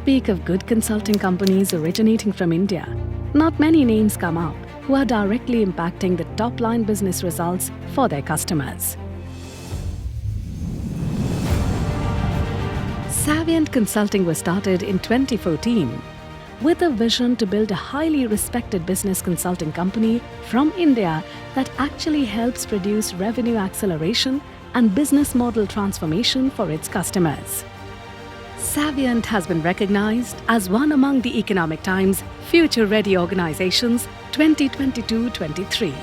speak of good consulting companies originating from India, not many names come up who are directly impacting the top-line business results for their customers. Saviant Consulting was started in 2014 with a vision to build a highly respected business consulting company from India that actually helps produce revenue acceleration and business model transformation for its customers. Saviant has been recognized as one among the Economic Times Future Ready Organizations 2022-23.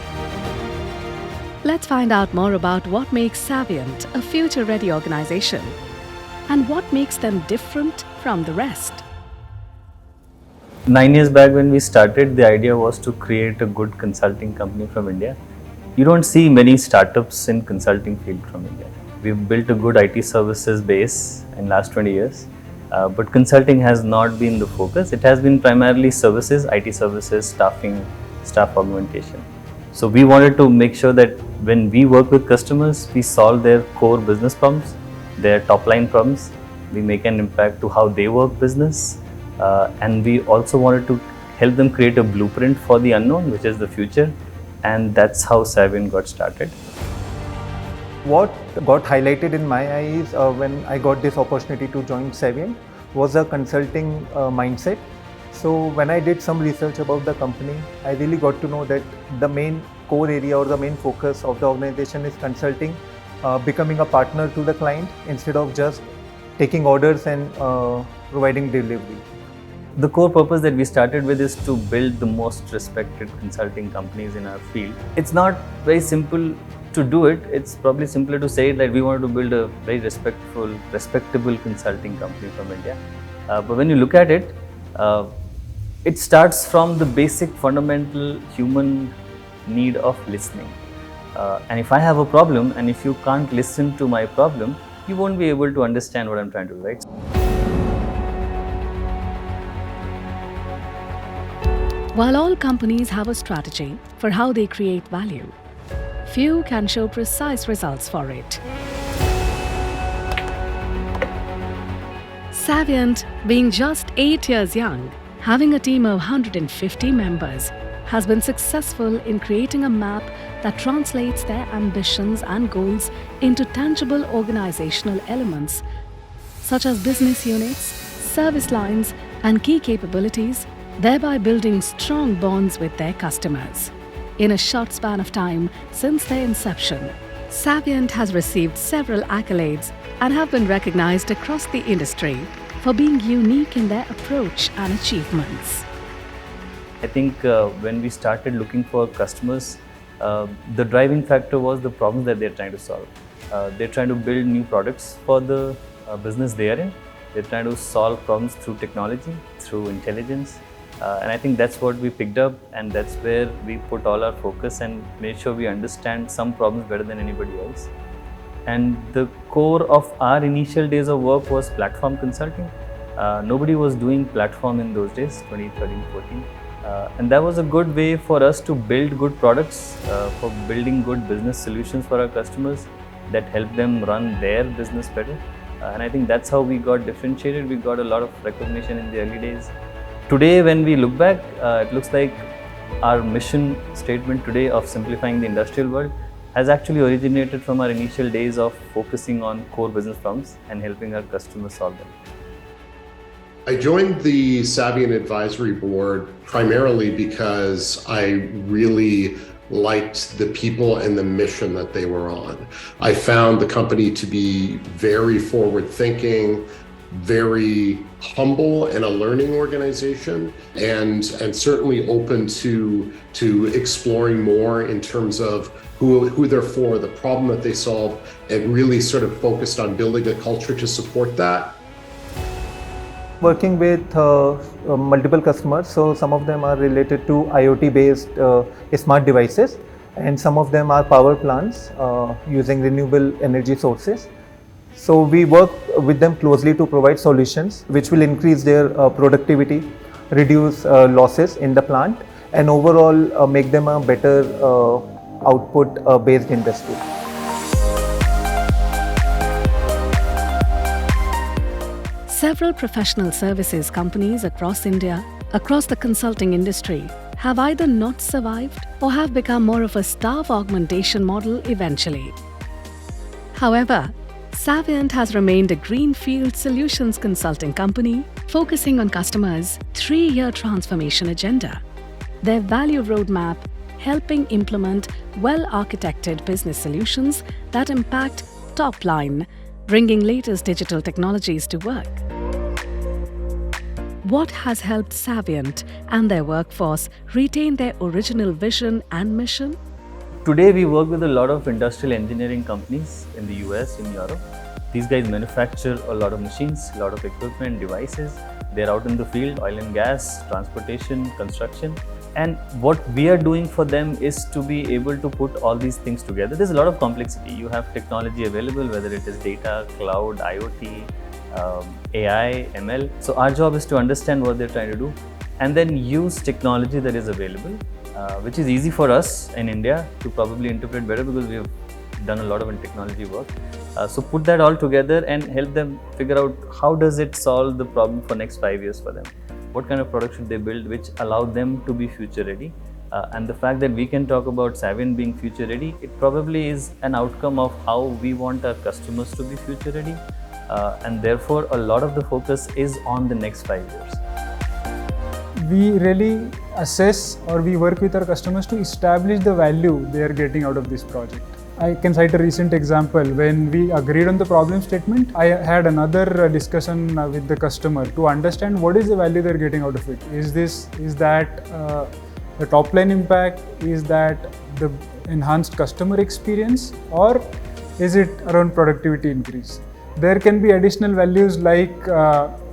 Let's find out more about what makes Saviant a future ready organization and what makes them different from the rest. 9 years back when we started, the idea was to create a good consulting company from India. You don't see many startups in consulting field from India. We've built a good IT services base in last 20 years, but consulting has not been the focus. It has been primarily services, IT services, staffing, staff augmentation. So we wanted to make sure that when we work with customers, we solve their core business problems, their top line problems. We make an impact to how they work business. And we also wanted to help them create a blueprint for the unknown, which is the future. And that's how Saviant got started. What got highlighted in my eyes when I got this opportunity to join Saviant was a consulting mindset. So when I did some research about the company, I really got to know that the main core area or the main focus of the organization is consulting, becoming a partner to the client instead of just taking orders and providing delivery. The core purpose that we started with is to build the most respected consulting companies in our field. It's not very simple to do it. It's probably simpler to say that we wanted to build a very respectable consulting company from India. But when you look at it, it starts from the basic fundamental human need of listening. And if I have a problem and if you can't listen to my problem, you won't be able to understand what I'm trying to do, right? While all companies have a strategy for how they create value, few can show precise results for it. Saviant, being just 8 years young, having a team of 150 members, has been successful in creating a map that translates their ambitions and goals into tangible organizational elements, such as business units, service lines, and key capabilities, thereby building strong bonds with their customers. In a short span of time since their inception, Saviant has received several accolades and have been recognized across the industry for being unique in their approach and achievements. I think when we started looking for customers, the driving factor was the problems that they're trying to solve. They're trying to build new products for the business they are in. They're trying to solve problems through technology, through intelligence. And I think that's what we picked up, and that's where we put all our focus and made sure we understand some problems better than anybody else. And the core of our initial days of work was platform consulting. Nobody was doing platform in those days, 2013, 14. And that was a good way for us to build good products, for building good business solutions for our customers that help them run their business better. And I think that's how we got differentiated. We got a lot of recognition in the early days. Today, when we look back, it looks like our mission statement today of simplifying the industrial world has actually originated from our initial days of focusing on core business problems and helping our customers solve them. I joined the Saviant Advisory Board primarily because I really liked the people and the mission that they were on. I found the company to be very forward-thinking, very humble, and a learning organization, and certainly open to exploring more in terms of who they're for, the problem that they solve, and really sort of focused on building a culture to support that. Working with multiple customers, so some of them are related to IoT-based smart devices, and some of them are power plants using renewable energy sources. So we work with them closely to provide solutions which will increase their productivity, reduce losses in the plant, and overall make them a better output-based industry. Several professional services companies across India, across the consulting industry, have either not survived or have become more of a staff augmentation model eventually. However, Saviant has remained a greenfield solutions consulting company focusing on customers' 3-year transformation agenda. Their value roadmap helping implement well-architected business solutions that impact top line, bringing latest digital technologies to work. What has helped Saviant and their workforce retain their original vision and mission? Today we work with a lot of industrial engineering companies in the US, in Europe. These guys manufacture a lot of machines, a lot of equipment, devices. They're out in the field, oil and gas, transportation, construction. And what we are doing for them is to be able to put all these things together. There's a lot of complexity. You have technology available, whether it is data, cloud, IoT, AI, ML. So our job is to understand what they're trying to do and then use technology that is available, which is easy for us in India to probably interpret better because we have done a lot of technology work. So put that all together and help them figure out how does it solve the problem for next 5 years for them. What kind of product should they build which allow them to be future ready? And the fact that we can talk about Saviant being future ready, it probably is an outcome of how we want our customers to be future ready. And therefore, a lot of the focus is on the next 5 years. We really assess or we work with our customers to establish the value they are getting out of this project. I can cite a recent example. When we agreed on the problem statement, I had another discussion with the customer to understand what is the value they're getting out of it. Is that the top line impact? Is that the enhanced customer experience? Or is it around productivity increase? There can be additional values like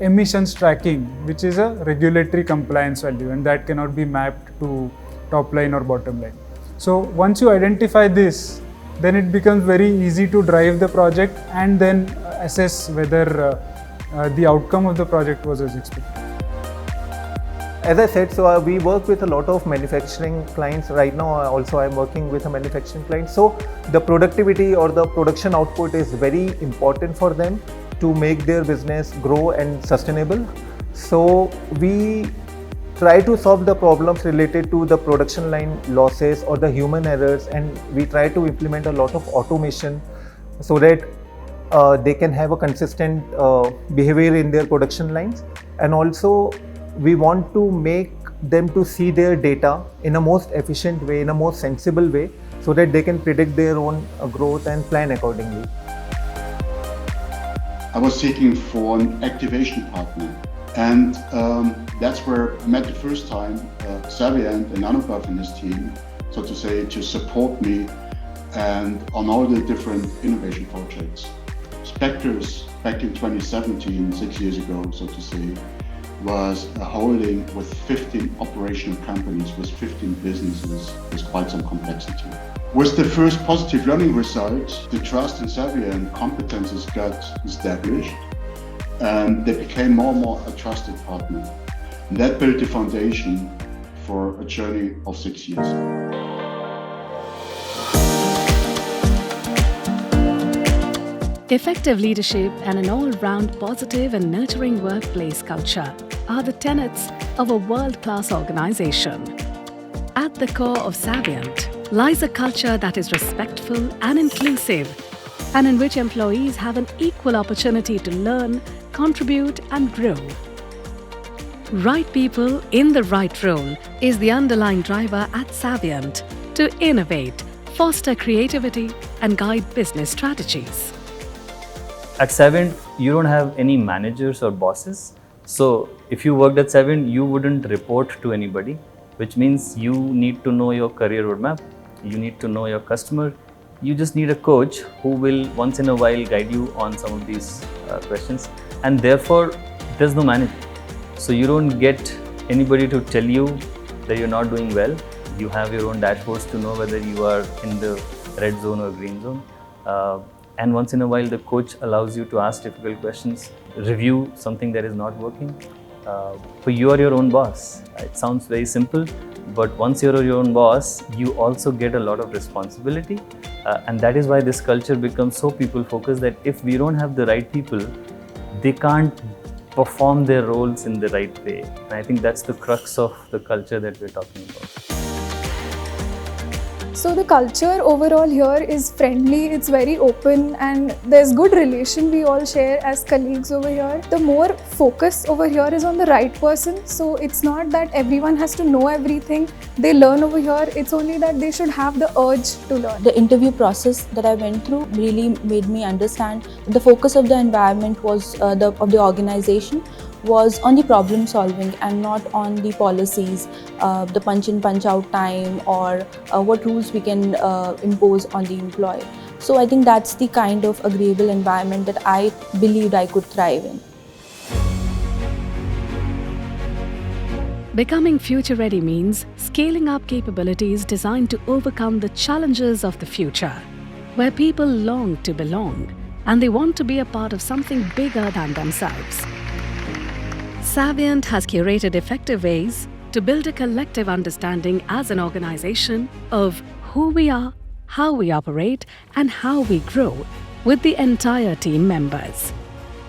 emissions tracking, which is a regulatory compliance value, and that cannot be mapped to top line or bottom line. So once you identify this, then it becomes very easy to drive the project and then assess whether the outcome of the project was as expected. As I said, so we work with a lot of manufacturing clients. Right now also I'm working with a manufacturing client. So the productivity or the production output is very important for them to make their business grow and sustainable. So we try to solve the problems related to the production line losses or the human errors, and we try to implement a lot of automation so that they can have a consistent behavior in their production lines. And also we want to make them to see their data in a most efficient way, in a most sensible way, so that they can predict their own growth and plan accordingly. I was seeking for an activation partner, and that's where I met the first time Saviant and Anubhav and his team, so to say, to support me and on all the different innovation projects. Spectres back in 2017, 6 years ago, so to say, was a holding with 15 operational companies, with 15 businesses, with quite some complexity. With the first positive learning results, the trust in Saviant competences got established, and they became more and more a trusted partner. And that built the foundation for a journey of 6 years. Effective leadership and an all-round positive and nurturing workplace culture are the tenets of a world-class organization. At the core of Saviant lies a culture that is respectful and inclusive, and in which employees have an equal opportunity to learn, contribute, and grow. Right people in the right role is the underlying driver at Saviant to innovate, foster creativity, and guide business strategies. At Saviant, you don't have any managers or bosses. So if you worked at Saviant, you wouldn't report to anybody, which means you need to know your career roadmap. You need to know your customer. You just need a coach who will once in a while guide you on some of these questions. And therefore, there's no manager. So you don't get anybody to tell you that you're not doing well. You have your own dashboards to know whether you are in the red zone or green zone. And once in a while, the coach allows you to ask difficult questions, review something that is not working. So you are your own boss. It sounds very simple, but once you're your own boss, you also get a lot of responsibility. And that is why this culture becomes so people-focused that if we don't have the right people, they can't perform their roles in the right way. And I think that's the crux of the culture that we're talking about. So the culture overall here is friendly, it's very open, and there's good relation we all share as colleagues over here. The more focus over here is on the right person, so it's not that everyone has to know everything they learn over here, it's only that they should have the urge to learn. The interview process that I went through really made me understand the focus of the environment was of the organization was on the problem solving and not on the policies, the punch in punch out time, or what rules we can impose on the employee. So I think that's the kind of agreeable environment that I believed I could thrive in. Becoming future ready means scaling up capabilities designed to overcome the challenges of the future, where people long to belong and they want to be a part of something bigger than themselves. Saviant has curated effective ways to build a collective understanding as an organization of who we are, how we operate, and how we grow with the entire team members.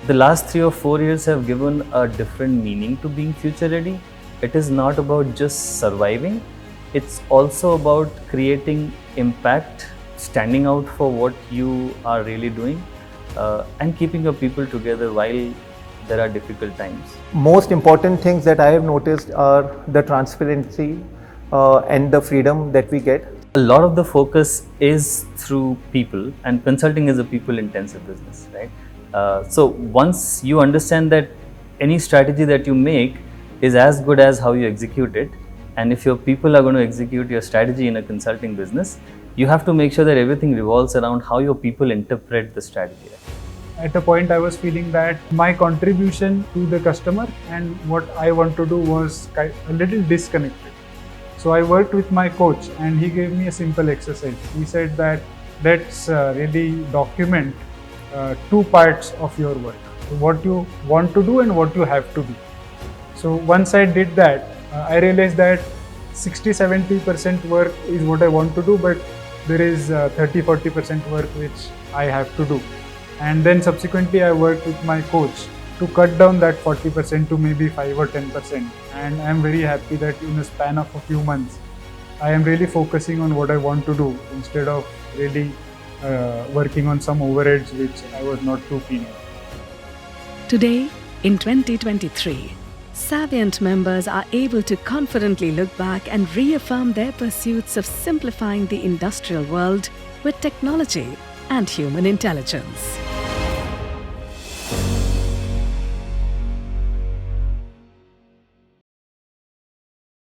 The last 3 or 4 years have given a different meaning to being future ready. It is not about just surviving, it's also about creating impact, standing out for what you are really doing, and keeping your people together while there are difficult times. Most important things that I have noticed are the transparency and the freedom that we get. A lot of the focus is through people, and consulting is a people-intensive business, right? So once you understand that any strategy that you make is as good as how you execute it, and if your people are going to execute your strategy in a consulting business, you have to make sure that everything revolves around how your people interpret the strategy. At a point I was feeling that my contribution to the customer and what I want to do was a little disconnected. So I worked with my coach and he gave me a simple exercise. He said that let's really document 2 parts of your work, what you want to do and what you have to do. So once I did that, I realized that 60-70% work is what I want to do, but there is 30-40% work which I have to do. And then subsequently I worked with my coach to cut down that 40% to maybe 5 or 10%. And I'm very happy that in a span of a few months, I am really focusing on what I want to do instead of really working on some overheads which I was not too keen on. Today, in 2023, Saviant members are able to confidently look back and reaffirm their pursuits of simplifying the industrial world with technology and human intelligence.